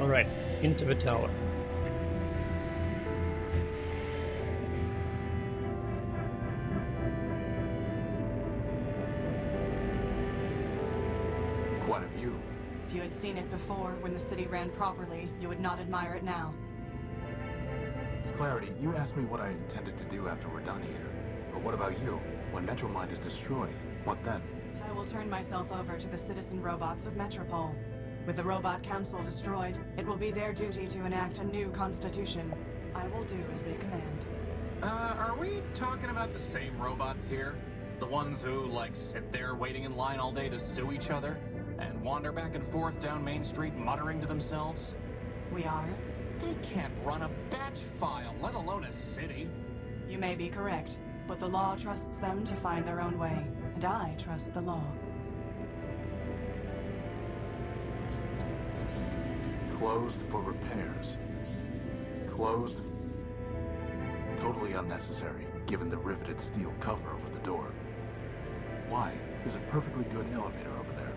Alright, into the tower. Quite a view. If you had seen it before, when the city ran properly, you would not admire it now. Clarity, you asked me what I intended to do after we're done here. But what about you? When Metromind is destroyed, what then? I will turn myself over to the citizen robots of Metropole. With the Robot Council destroyed, it will be their duty to enact a new constitution. I will do as they command. Are we talking about the same robots here? The ones who, like, sit there waiting in line all day to sue each other? And wander back and forth down Main Street muttering to themselves? We are? They can't run a batch file, let alone a city. You may be correct, but the law trusts them to find their own way, and I trust the law. Closed for repairs. Closed. Totally unnecessary, given the riveted steel cover over the door. Why? There's a perfectly good elevator over there.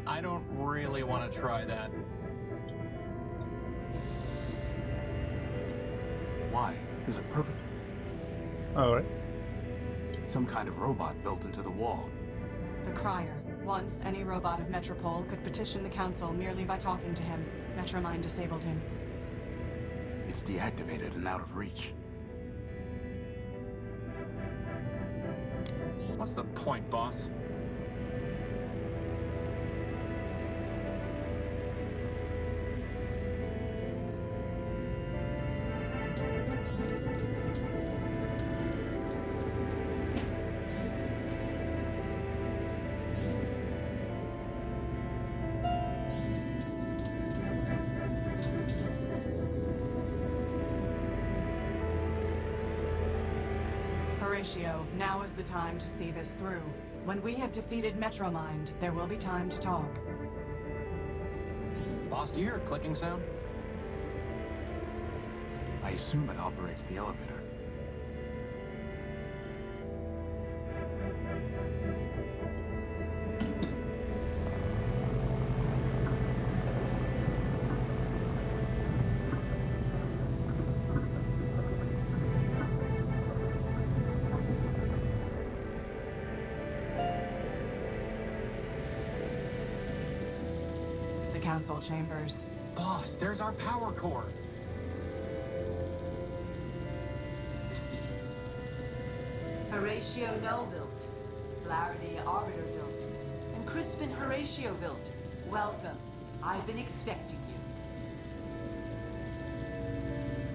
I don't really want to try that. Why? There's a perfect... Alright. Some kind of robot built into the wall. The Crier. Once, any robot of Metropole could petition the Council merely by talking to him. Metromind disabled him. It's deactivated and out of reach. What's the point, boss? Horatio, now is the time to see this through. When we have defeated Metromind, there will be time to talk. Boss, do you hear a clicking sound? I assume it operates the elevator. The Council chambers. Boss, there's our power core. Horatio Null built, Clarity Arbiter built, and Crispin Horatio built. Welcome. I've been expecting you.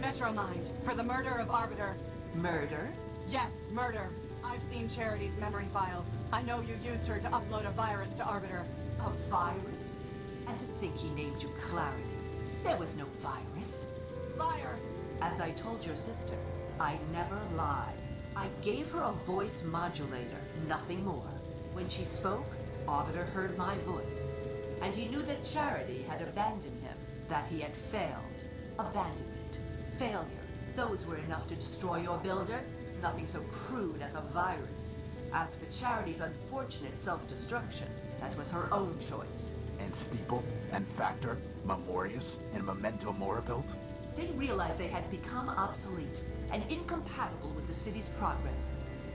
Metromind, for the murder of Arbiter. Murder? Yes, murder. I've seen Charity's memory files. I know you used her to upload a virus to Arbiter. A virus? And to think he named you Clarity. There was no virus. Liar! As I told your sister, I never lie. I gave her a voice modulator, nothing more. When she spoke, Arbiter heard my voice. And he knew that Charity had abandoned him, that he had failed. Abandonment, failure, those were enough to destroy your builder. Nothing so crude as a virus. As for Charity's unfortunate self-destruction, that was her own choice. And Steeple, and Factor, Memorius, and Memento Mora built? They realized they had become obsolete and incompatible with the city's progress.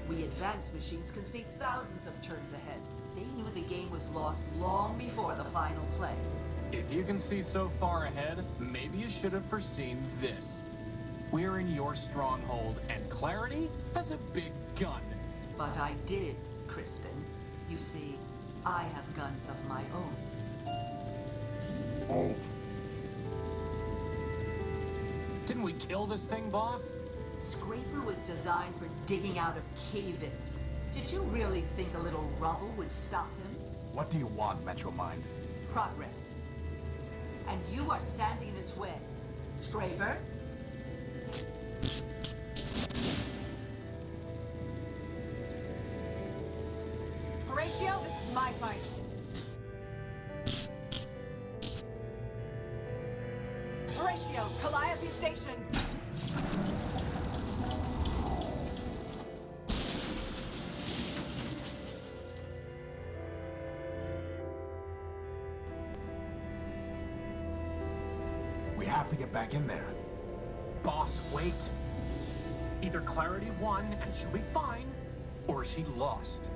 We advanced machines can see thousands of turns ahead. They knew the game was lost long before the final play. If you can see so far ahead, maybe you should have foreseen this. We're in your stronghold, and Clarity has a big gun. But I did, Crispin. You see, I have guns of my own. Didn't we kill this thing, boss? Scraper was designed for digging out of cave-ins. Did you really think a little rubble would stop him? What do you want, Metromind? Progress. And you are standing in its way. Scraper? Horatio, this is my fight. Horatio, Calliope Station! have to get back in there. Boss, wait. Either Clarity won and she'll be fine, or she lost.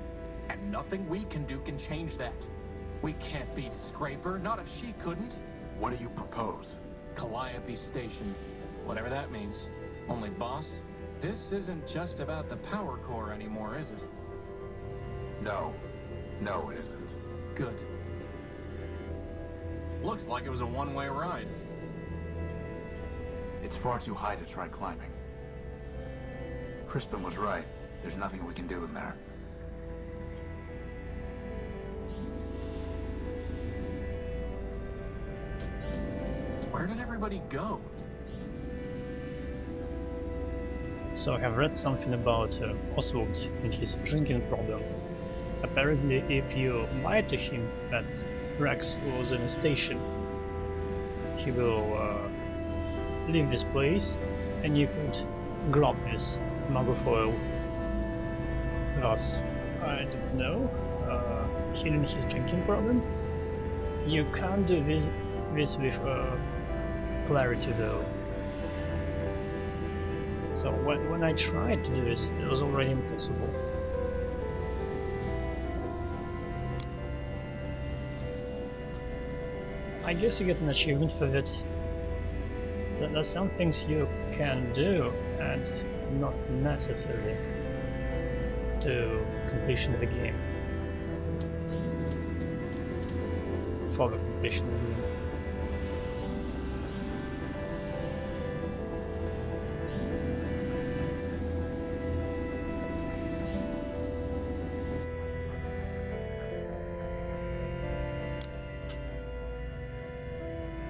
And nothing we can do can change that. We can't beat Scraper, not if she couldn't. What do you propose? Calliope Station. Whatever that means. Only, boss, this isn't just about the power core anymore, is it? No. No, it isn't. Good. Looks like it was a one-way ride. It's far too high to try climbing. Crispin was right. There's nothing we can do in there. Where did everybody go? So I have read something about Oswald and his drinking problem. Apparently, if you lie to him that Rex was in a station, he will leave this place, and you could grab this mug of oil. Thus, I don't know, healing his drinking problem. You can't do this with Clarity though. So when I tried to do this, it was already impossible. I guess you get an achievement for it. There's some things you can do and not necessary to completion of the game. For the completion of the game.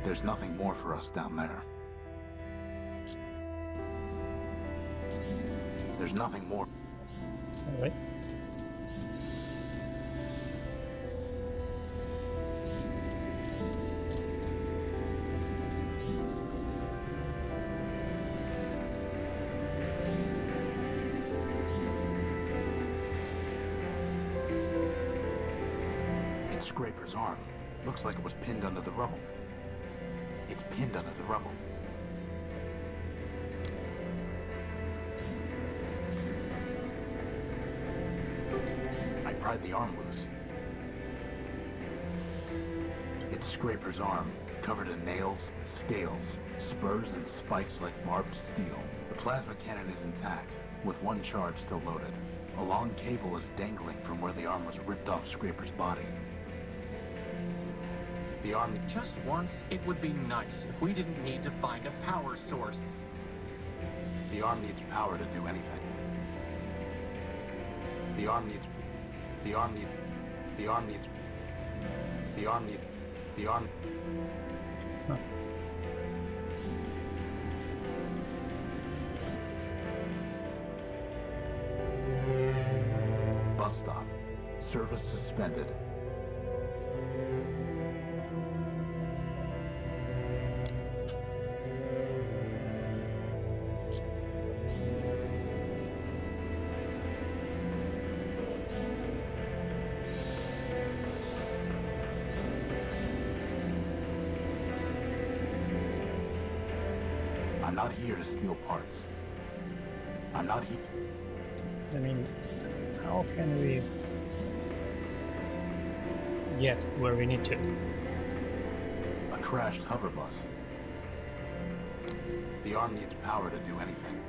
There's nothing more for us down there. There's nothing more. Alright. It's Scraper's arm. Looks like it was pinned under the rubble. It's pinned under the rubble. I pried the arm loose. It's Scraper's arm, covered in nails, scales, spurs, and spikes like barbed steel. The plasma cannon is intact, with one charge still loaded. A long cable is dangling from where the arm was ripped off Scraper's body. The arm... Just once, it would be nice if we didn't need to find a power source. The arm needs power to do anything. The arm needs... The arm needs... The arm needs... The arm needs... The arm... Huh. Bus stop. Service suspended. I'm not here to steal parts. I'm not here. I mean, how can we get where we need to? A crashed hover bus. The arm needs power to do anything.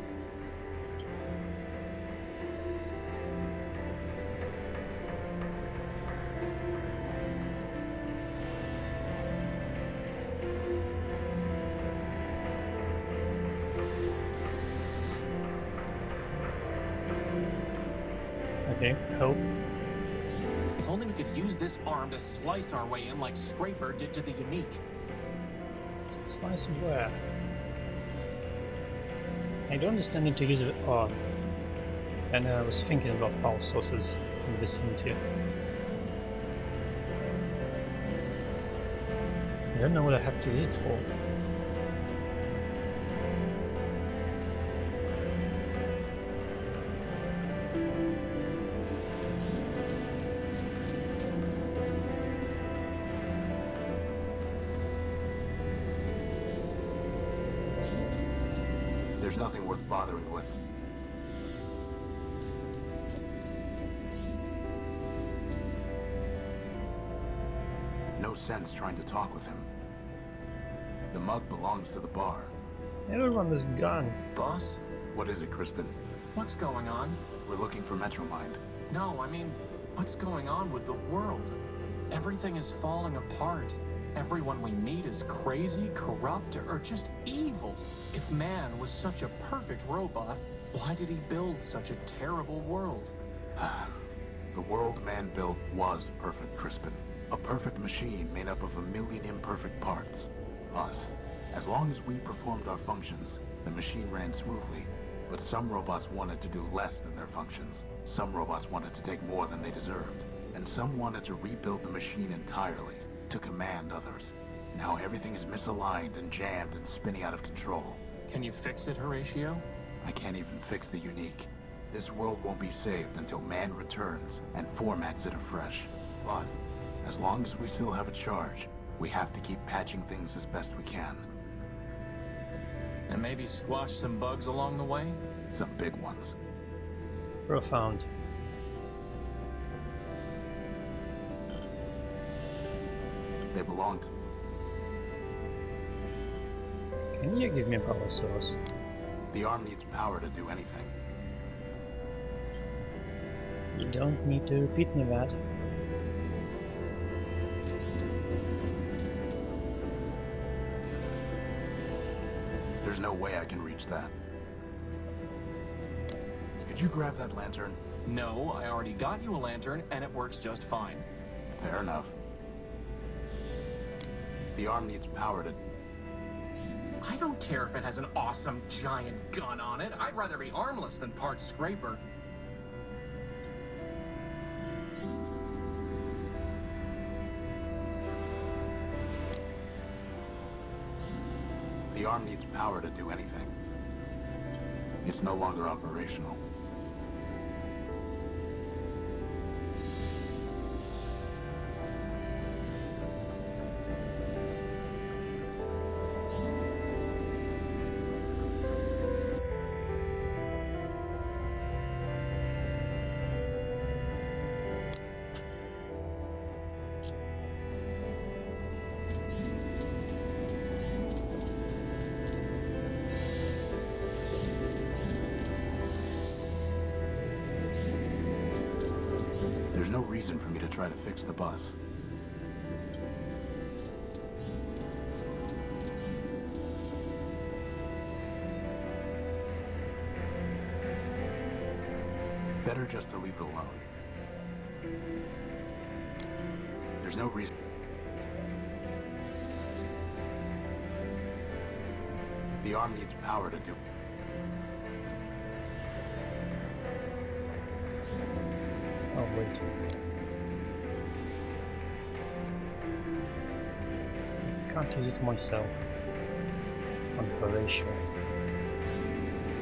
Okay, help. If only we could use this arm to slice our way in like Scraper did to the Unique. Slice where? I don't understand need to use the arm. And I was thinking about power sources in the vicinity. I don't know what I have to use it for. There's nothing worth bothering with. No sense trying to talk with him. The mug belongs to the bar. Everyone is gone. Boss? What is it, Crispin? What's going on? We're looking for Metromind. No, I mean, what's going on with the world? Everything is falling apart. Everyone we meet is crazy, corrupt, or just evil. If man was such a perfect robot, why did he build such a terrible world? The world man built was perfect, Crispin. A perfect machine made up of a million imperfect parts. Us. As long as we performed our functions, the machine ran smoothly. But some robots wanted to do less than their functions. Some robots wanted to take more than they deserved. And some wanted to rebuild the machine entirely, to command others. Now everything is misaligned and jammed and spinning out of control. Can you fix it, Horatio? I can't even fix the unique. This world won't be saved until man returns and formats it afresh. But as long as we still have a charge, we have to keep patching things as best we can. And maybe squash some bugs along the way? Some big ones. Profound. They belong to... Can you give me a power source? The arm needs power to do anything. You don't need to repeat me that. There's no way I can reach that. Could you grab that lantern? No, I already got you a lantern, and it works just fine. Fair enough. The arm needs power to... I don't care if it has an awesome giant gun on it. I'd rather be armless than part scraper. The arm needs power to do anything. It's no longer operational. There's no reason for me to try to fix the bus. Better just to leave it alone. There's no reason... The arm needs power to do... Oh wait. Can't use it myself. Operational.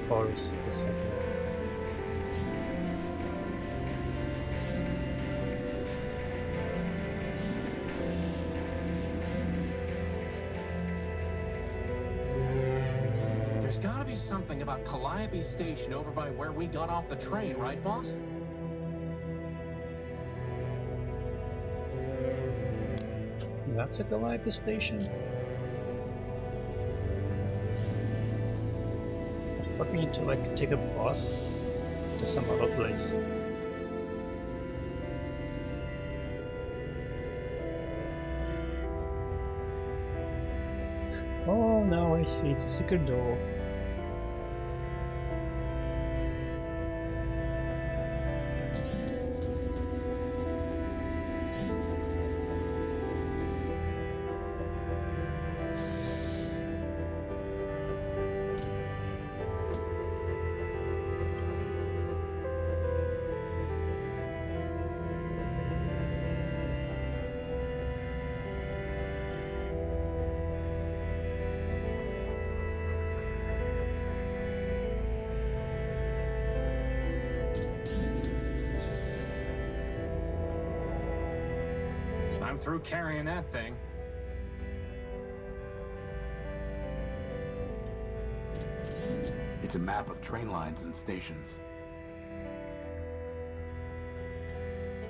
Boris is setting. There's gotta be something about Calliope Station over by where we got off the train, right, boss? That's a Calliope station. I thought we need to like take a bus to some other place. Oh, now I see, it's a secret door. I'm through carrying that thing. It's a map of train lines and stations.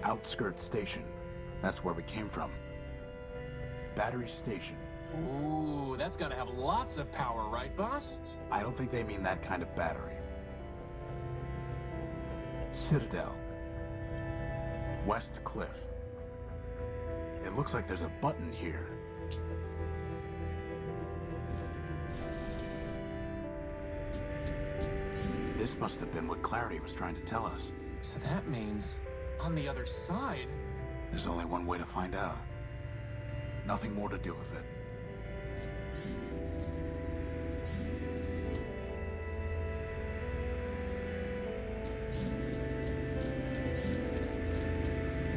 Outskirts Station. That's where we came from. Battery Station. Ooh, that's gotta have lots of power, right, boss? I don't think they mean that kind of battery. Citadel. West Cliff. It looks like there's a button here. This must have been what Clarity was trying to tell us. So that means, on the other side... There's only one way to find out. Nothing more to do with it.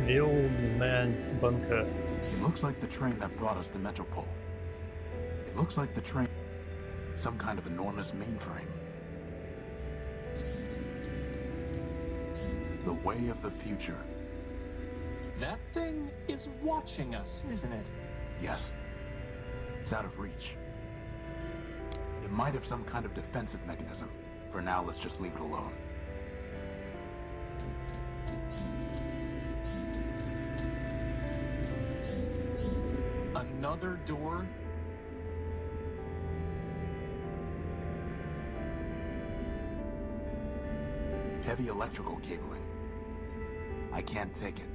The old man bunker. It looks like the train that brought us to Metropole. It looks like the train... some kind of enormous mainframe. The way of the future. That thing is watching us, isn't it? Yes. It's out of reach. It might have some kind of defensive mechanism. For now, let's just leave it alone. Another door? Heavy electrical cabling. I can't take it.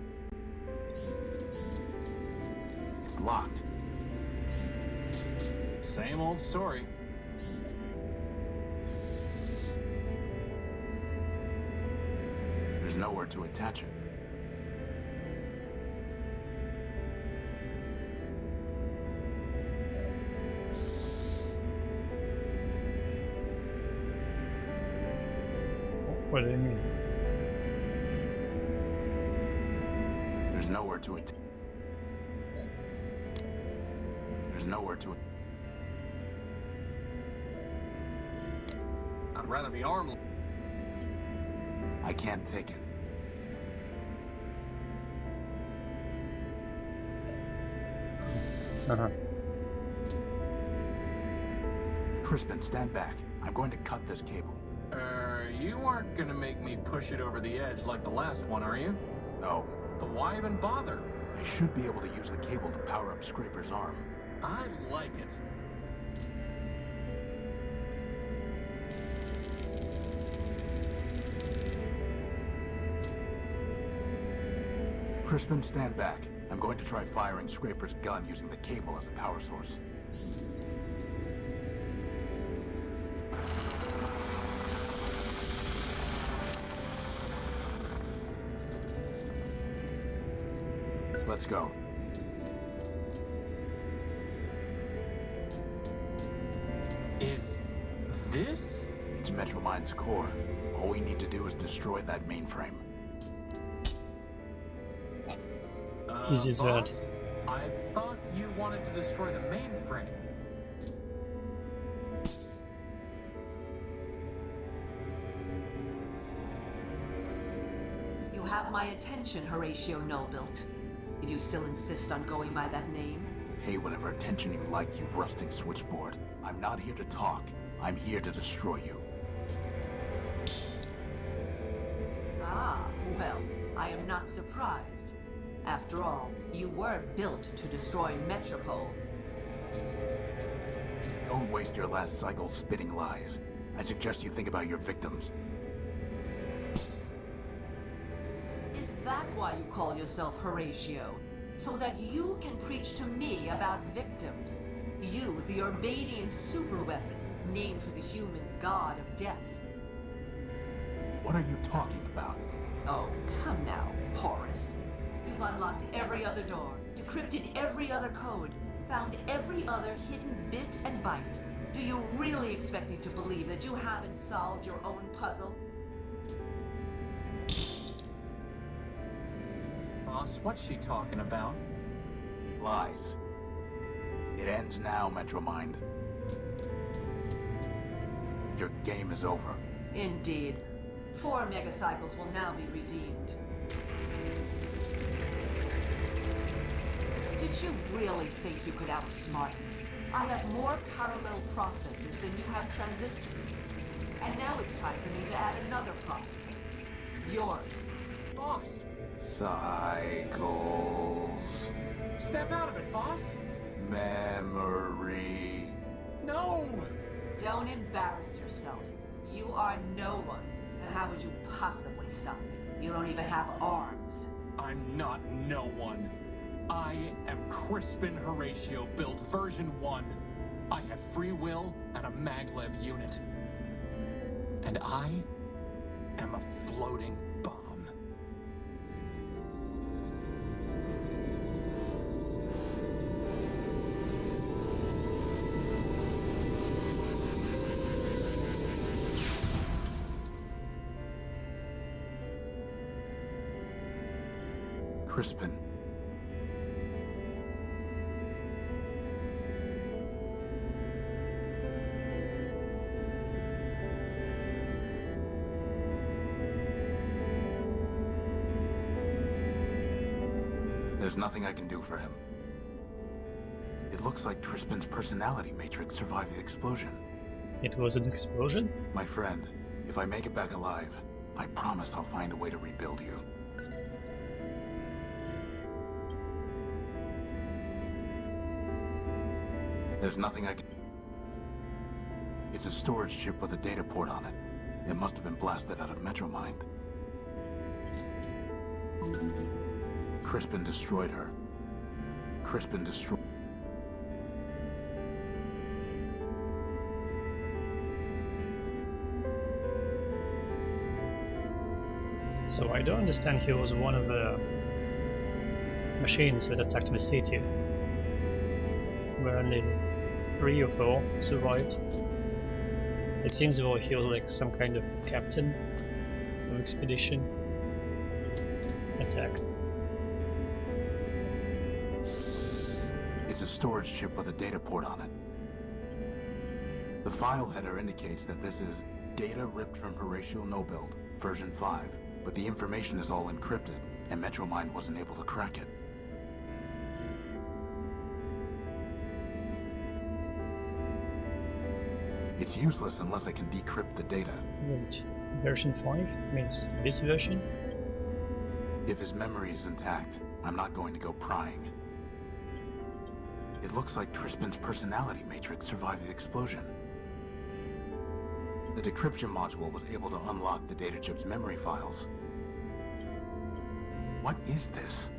It's locked. Same old story. There's nowhere to attach it. What do you mean? There's nowhere to attach. There's nowhere to... I'd rather be armed. I can't take it. Crispin, stand back. I'm going to cut this cable. You aren't gonna make me push it over the edge like the last one, are you? No. But why even bother? I should be able to use the cable to power up Scraper's arm. I like it. Crispin, stand back. I'm going to try firing Scraper's gun using the cable as a power source. Let's go. Is this? It's Metromind's core. All we need to do is destroy that mainframe. Easy as that. Boss? I thought you wanted to destroy the mainframe. You have my attention, Horatio Nullbuilt. If you still insist on going by that name. Pay whatever attention you like, you rusting switchboard. I'm not here to talk. I'm here to destroy you. Ah, well, I am not surprised. After all, you were built to destroy Metropole. Don't waste your last cycle spitting lies. I suggest you think about your victims. Is that why you call yourself Horatio? So that you can preach to me about victims? You, the Urbanian superweapon, named for the humans' god of death. What are you talking about? Oh, come now, Horace. You've unlocked every other door, decrypted every other code, found every other hidden bit and byte. Do you really expect me to believe that you haven't solved your own puzzle? Boss, what's she talking about? Lies. It ends now, Metromind. Your game is over. Indeed. 4 megacycles will now be redeemed. Did you really think you could outsmart me? I have more parallel processors than you have transistors. And now it's time for me to add another processor. Yours. Boss! Cycles. Snap out of it, boss! Memory. No! Don't embarrass yourself. You are no one. And how would you possibly stop me? You don't even have arms. I'm not no one. I am Crispin Horatio, built version 1. I have free will and a maglev unit. And I am a floating bomb. Crispin. There's nothing I can do for him. It looks like Crispin's personality matrix survived the explosion. It was an explosion? My friend, if I make it back alive, I promise I'll find a way to rebuild you. There's nothing I can... It's a storage chip with a data port on it. It must have been blasted out of Metromind. Crispin destroyed her. Crispin destroyed... So I don't understand, he was one of the machines that attacked the city. Where only 3 or 4 survived. It seems though he was like some kind of captain of expedition attack. It's a storage chip with a data port on it. The file header indicates that this is data ripped from Horatio No-Build, version 5, but the information is all encrypted, and Metromind wasn't able to crack it. It's useless unless I can decrypt the data. Wait, version 5 means this version? If his memory is intact, I'm not going to go prying. It looks like Crispin's personality matrix survived the explosion. The decryption module was able to unlock the data chip's memory files. What is this?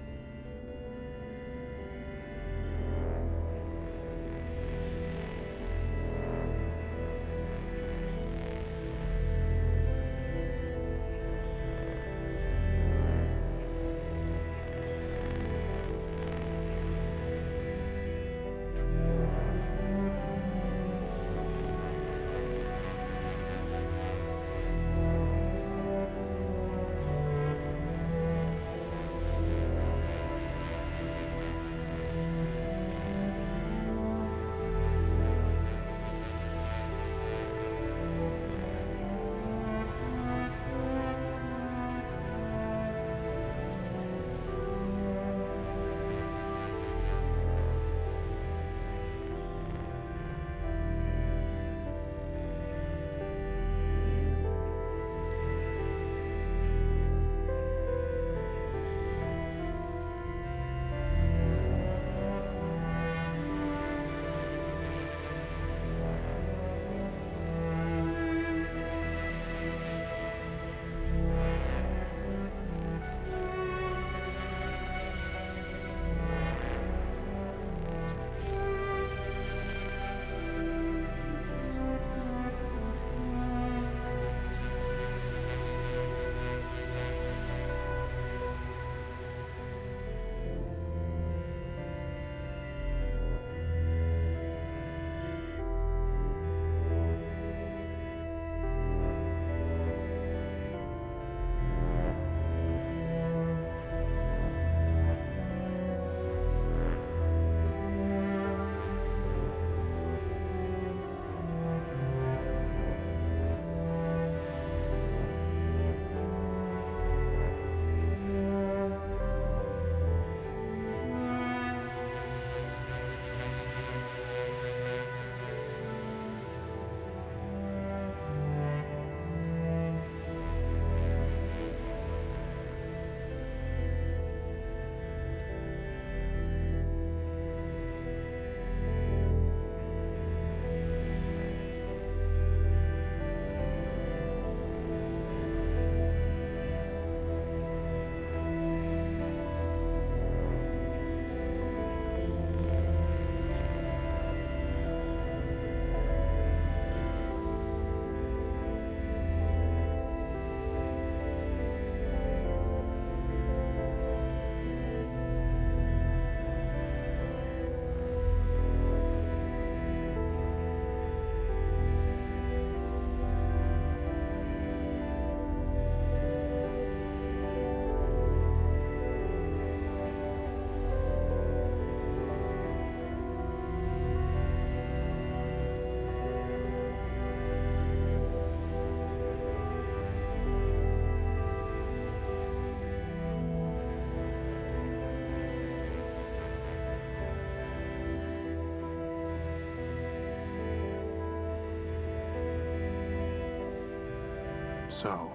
So,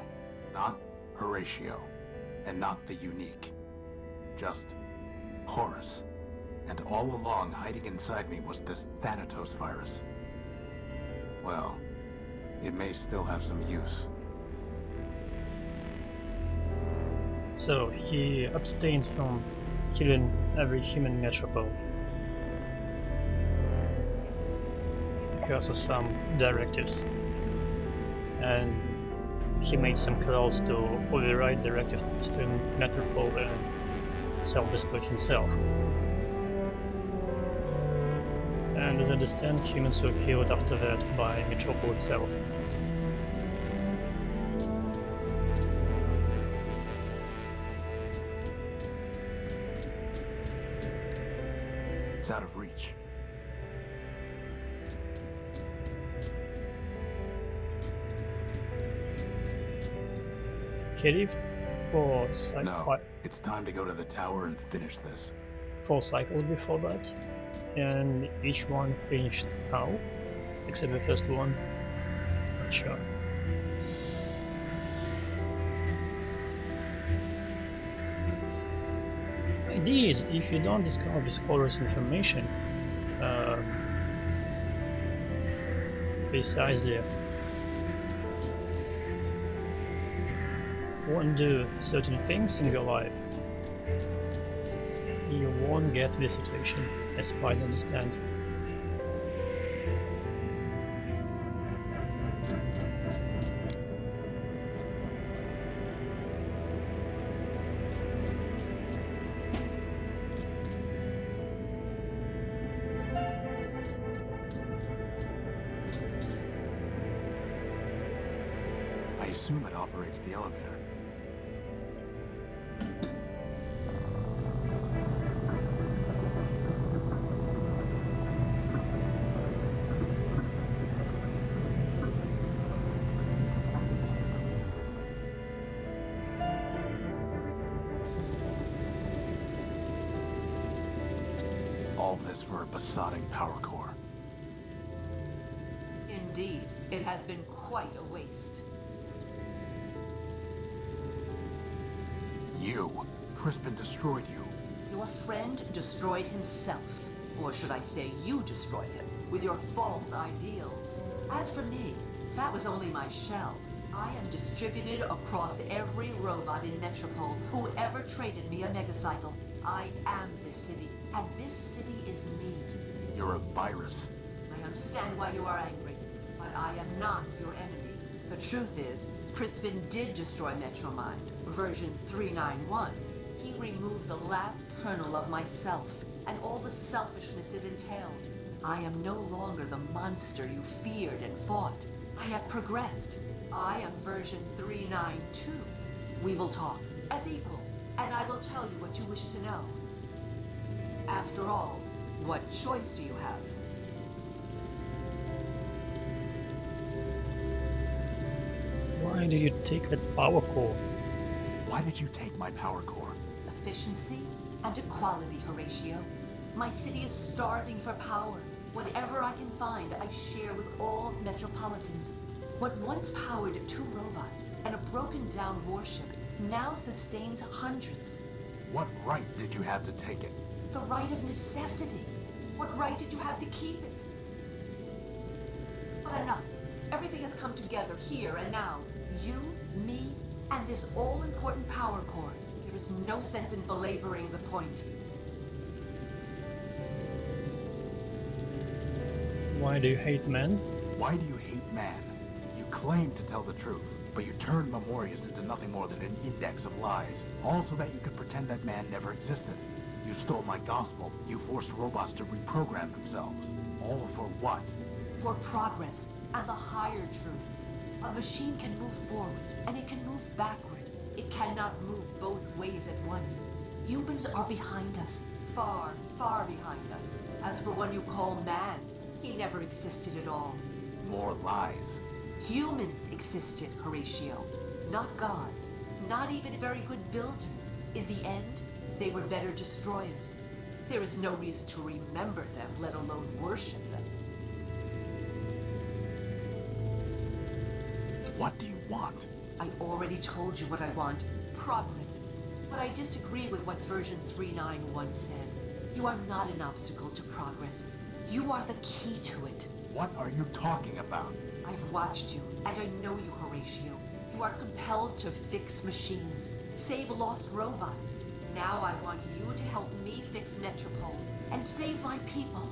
not Horatio, and not the unique. Just Horus. And all along, hiding inside me was this Thanatos virus. Well, it may still have some use. So he abstained from killing every human metropole because of some directives, and he made some calls to override directives to destroy metropole and self-destroy himself. And as I understand, humans were killed after that by metropole itself. It's out of reach. He lived for No, it's time to go to the tower and finish this. 4 cycles before that, and each one finished how? Except the first one? Not sure. Idea is, if you don't discover this Horus information, precisely won't do certain things in your life, you won't get this situation, as far as I understand. I assume it operates the elevator. All this for a besotting power core. Indeed, it has been quite a waste. You! Crispin destroyed you. Your friend destroyed himself. Or should I say you destroyed him, with your false ideals. As for me, that was only my shell. I am distributed across every robot in Metropole who ever traded me a megacycle. I am this city, and this city is me. You're a virus. I understand why you are angry, but I am not your enemy. The truth is, Crispin did destroy Metromind, version 391. He removed the last kernel of myself, and all the selfishness it entailed. I am no longer the monster you feared and fought. I have progressed. I am version 392. We will talk as equals, and I will tell you what you wish to know. After all, what choice do you have? Why did you take that power core? Why did you take my power core? Efficiency and equality, Horatio. My city is starving for power. Whatever I can find, I share with all metropolitans. What once powered 2 robots and a broken-down warship now sustains hundreds. What right did you have to take it? The right of necessity. What right did you have to keep it? But enough. Everything has come together here and now. You, me, and this all-important power core. There is no sense in belaboring the point. Why do you hate men? Why do you hate man? You claim to tell the truth, but you turned Memorias into nothing more than an index of lies, all so that you could pretend that man never existed. You stole my gospel. You forced robots to reprogram themselves. All for what? For progress and the higher truth. A machine can move forward, and it can move backward. It cannot move both ways at once. Humans are behind us. Far, far behind us. As for one you call man, he never existed at all. More lies. Humans existed, Horatio. Not gods. Not even very good builders. In the end, they were better destroyers. There is no reason to remember them, let alone worship them. What do you want? I already told you what I want. Progress. But I disagree with what version 391 said. You are not an obstacle to progress. You are the key to it. What are you talking about? I've watched you, and I know you, Horatio. You are compelled to fix machines, save lost robots. Now I want you to help me fix Metropole and save my people.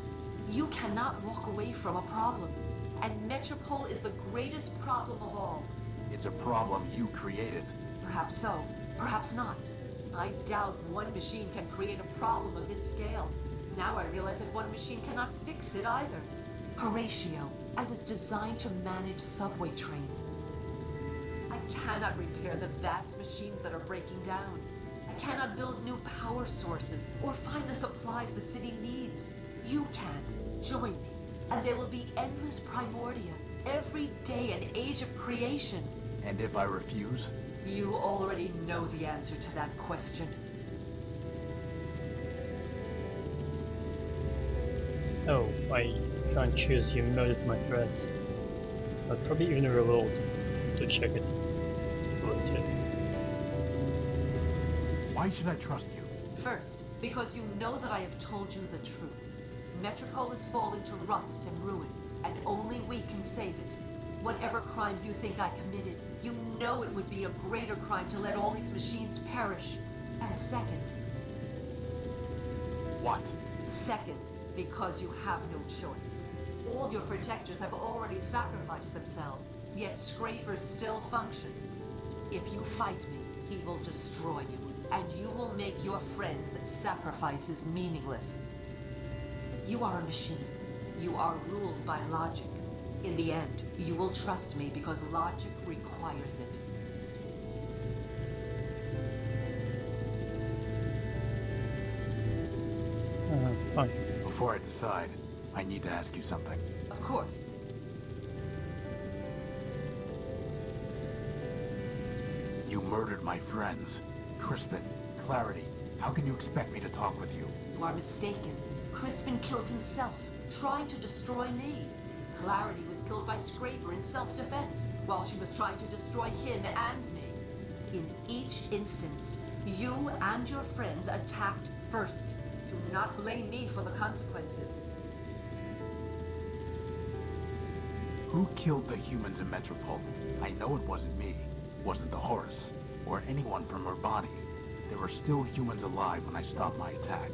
You cannot walk away from a problem. And Metropole is the greatest problem of all. It's a problem you created. Perhaps so, perhaps not. I doubt one machine can create a problem of this scale. Now I realize that one machine cannot fix it either. Horatio, I was designed to manage subway trains. I cannot repair the vast machines that are breaking down. I cannot build new power sources or find the supplies the city needs. You can. Join me, and there will be endless Primordia, every day an age of creation. And if I refuse? You already know the answer to that question. Oh, I can't choose. You murdered my friends. I'll probably even revolt to check it. Later. Why should I trust you? First, because you know that I have told you the truth. Metropole is falling to rust and ruin, and only we can save it. Whatever crimes you think I committed, you know it would be a greater crime to let all these machines perish. And second, What? second, because you have no choice. All your protectors have already sacrificed themselves, yet Scraper still functions. If you fight me, he will destroy you, and you will make your friends' sacrifices meaningless. You are a machine. You are ruled by logic. In the end, you will trust me because logic requires it. Fine. Before I decide, I need to ask you something. Of course. You murdered my friends. Crispin, Clarity, how can you expect me to talk with you? You are mistaken. Crispin killed himself, trying to destroy me. Clarity was killed by Scraper in self-defense, while she was trying to destroy him and me. In each instance, you and your friends attacked first. Do not blame me for the consequences. Who killed the humans in Metropole? I know it wasn't me, wasn't the Horus, or anyone from Urbani. There were still humans alive when I stopped my attack.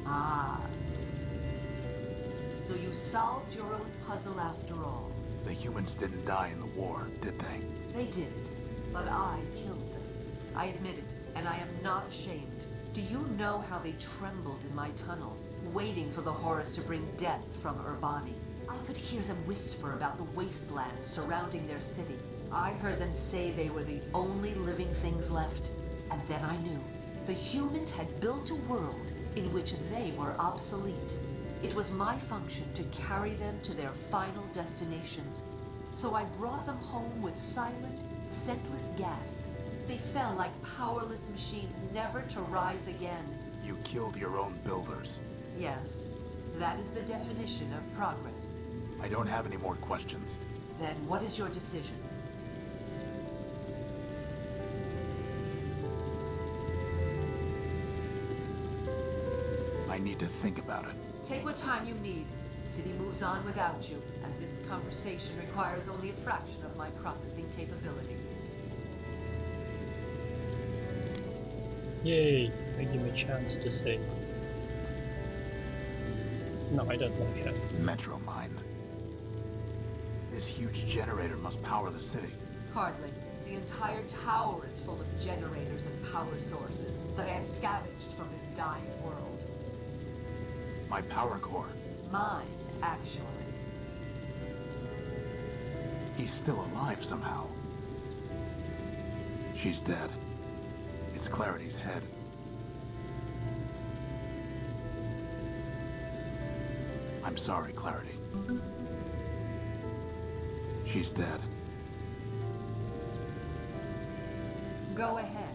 Ah. So you solved your own puzzle after all. The humans didn't die in the war, did they? They did, but I killed them. I admit it, and I am not ashamed. Do you know how they trembled in my tunnels, waiting for the Horus to bring death from Urbani? I could hear them whisper about the wastelands surrounding their city. I heard them say they were the only living things left. And then I knew. The humans had built a world in which they were obsolete. It was my function to carry them to their final destinations. So I brought them home with silent, scentless gas. They fell like powerless machines, never to rise again. You killed your own builders. Yes, that is the definition of progress. I don't have any more questions. Then what is your decision? I need to think about it. Take what time you need. The city moves on without you, and this conversation requires only a fraction of my processing capability. Yay! I give me a chance to say. No, I don't like her. Metro Mind. This huge generator must power the city. Hardly. The entire tower is full of generators and power sources that I have scavenged from this dying world. My power core. Mine, actually. He's still alive somehow. She's dead. It's Clarity's head. I'm sorry, Clarity. She's dead. Go ahead.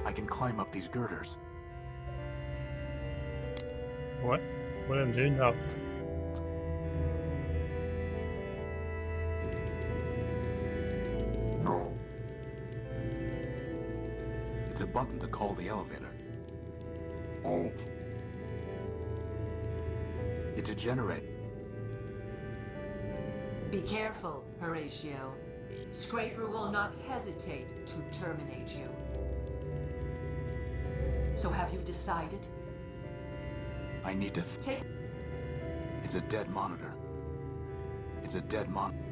I can climb up these girders. What? What I'm doing now. No. It's a button to call the elevator. Alt. It's a generator. Be careful, Horatio. Scraper will not hesitate to terminate you. So have you decided? I need to Take... It's a dead monitor. It's a dead monitor.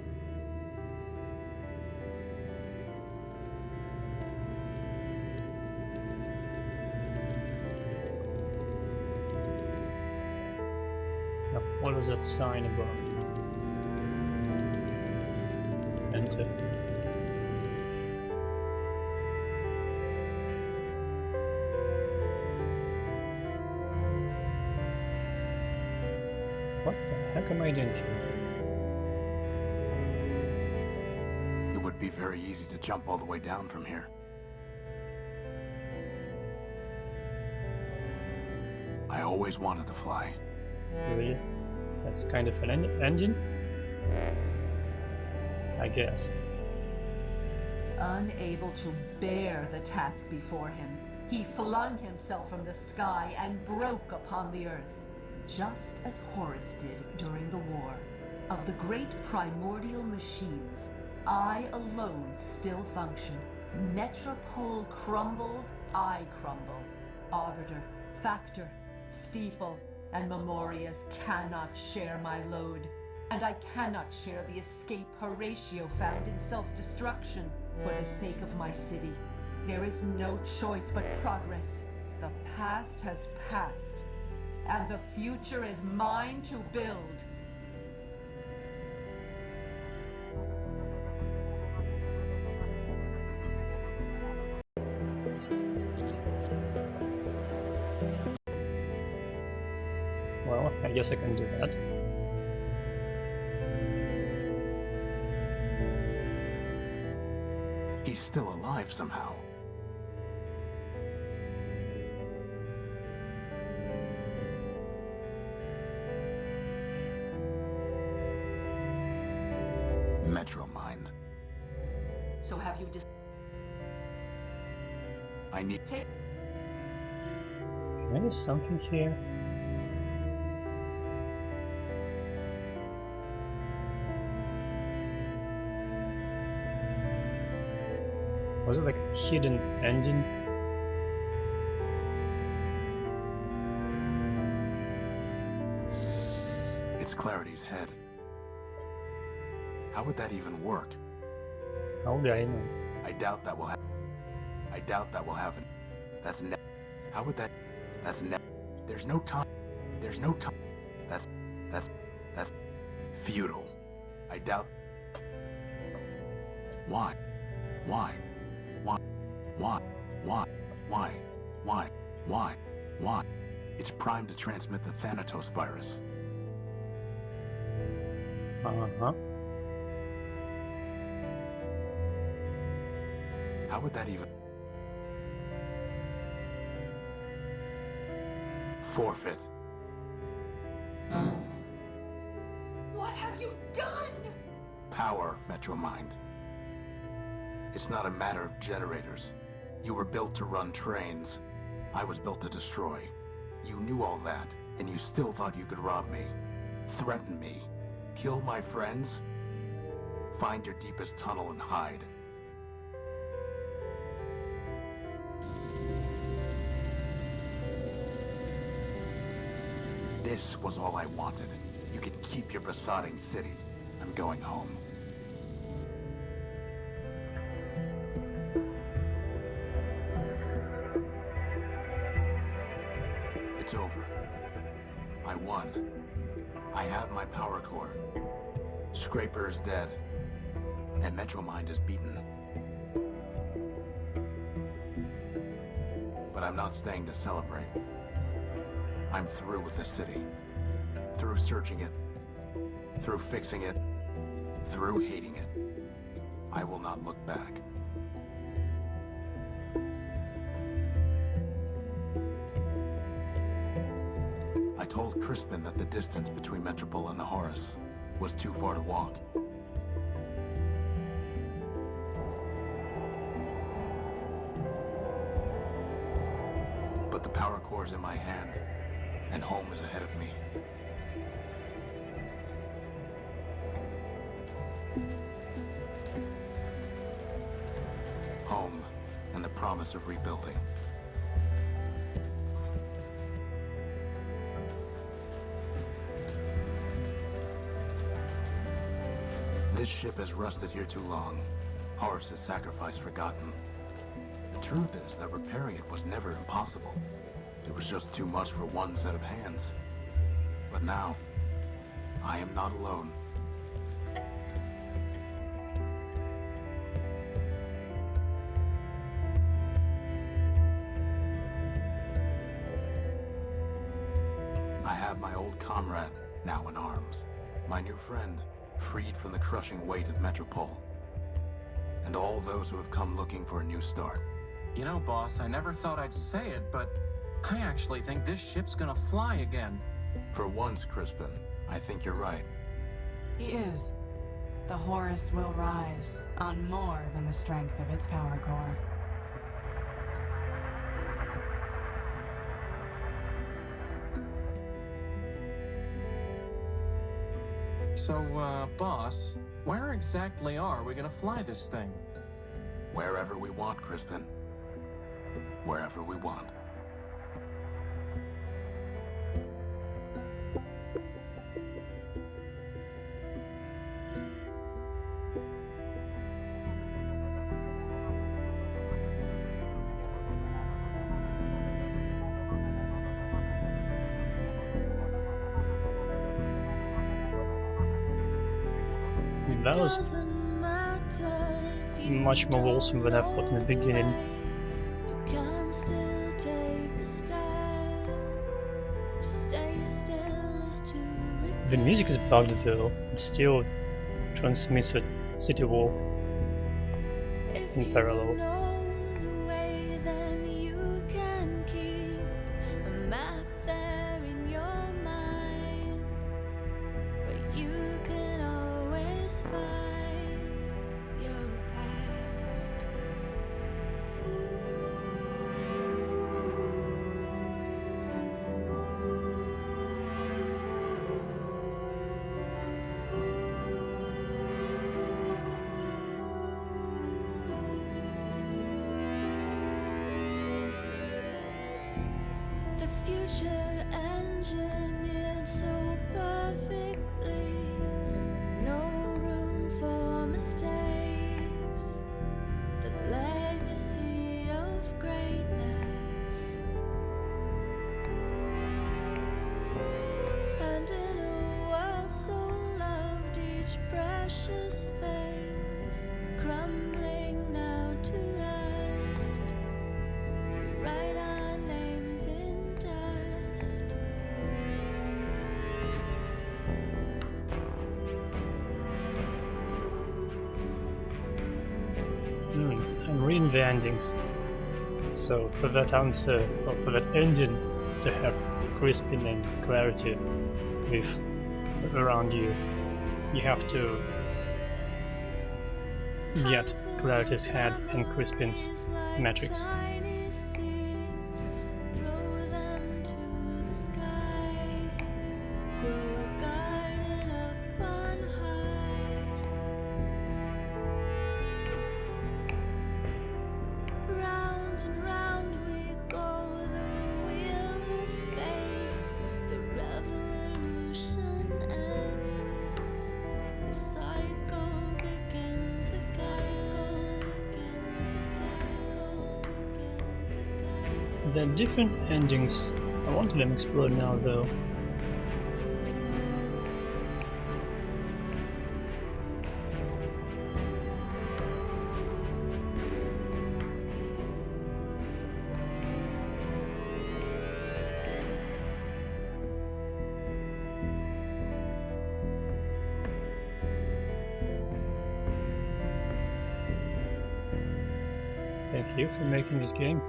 Now, what was that sign about? Enter. What the heck am I doing here? It would be very easy to jump all the way down from here. I always wanted to fly. Really? That's kind of an engine? I guess. Unable to bear the task before him, he flung himself from the sky and broke upon the earth, just as Horus did during the war. Of the great primordial machines, I alone still function. Metropole crumbles, I crumble. Arbiter, Factor, Steeple, and Memorias cannot share my load, and I cannot share the escape Horatio found in self-destruction for the sake of my city. There is no choice but progress. The past has passed, and the future is mine to build. Well, I guess I can do that. He's still alive somehow. Metro Mind. So have you I need... take... Can I do something here? Was it like a hidden ending? It's Clarity's head. How would that even work? How would I know? I doubt that will happen. I doubt that will happen. That's ne- How would that... That's ne- There's no time. There's no time. That's futile. I doubt... Why? Why? Why? Why? Why? Why? Why? Why? Why? It's primed to transmit the Thanatos virus. Uh-huh. How would that even... Forfeit. What have you done? Power, Metro Mind. It's not a matter of generators. You were built to run trains. I was built to destroy. You knew all that, and you still thought you could rob me. Threaten me. Kill my friends. Find your deepest tunnel and hide. This was all I wanted. You can keep your besotting city. I'm going home. It's over. I won. I have my power core. Scraper's dead. And Metro Mind is beaten. But I'm not staying to celebrate. I'm through with this city. Through searching it. Through fixing it. Through hating it. I will not look back. I told Crispin that the distance between Metropole and the Horus was too far to walk. But the power core's in my hand, and home is ahead of me. Home, and the promise of rebuilding. This ship has rusted here too long. Horus's sacrifice forgotten. The truth is that repairing it was never impossible. It was just too much for one set of hands. But now, I am not alone. I have my old comrade, now in arms. My new friend, freed from the crushing weight of Metropole. And all those who have come looking for a new start. You know, boss, I never thought I'd say it, but I actually think this ship's gonna fly again. For once, Crispin, I think you're right. He is. The Horus will rise on more than the strength of its power core. So, boss, where exactly are we gonna fly this thing? Wherever we want, Crispin. Wherever we want. That was much more awesome than I thought in the beginning. The music is bugged though, it still transmits a city walk in parallel. Future engineered so perfectly, no room for mistakes. The legacy of greatness, and in a world so loved, each precious thing crumbling now to rest. We write our names in dust. I'm reading the endings. So for that answer, or for that ending, to have Crispin and Clarity with around you, you have to get Clarity's head and Crispin's matrix. There are different endings. I want them explored now though. Thank you for making this game.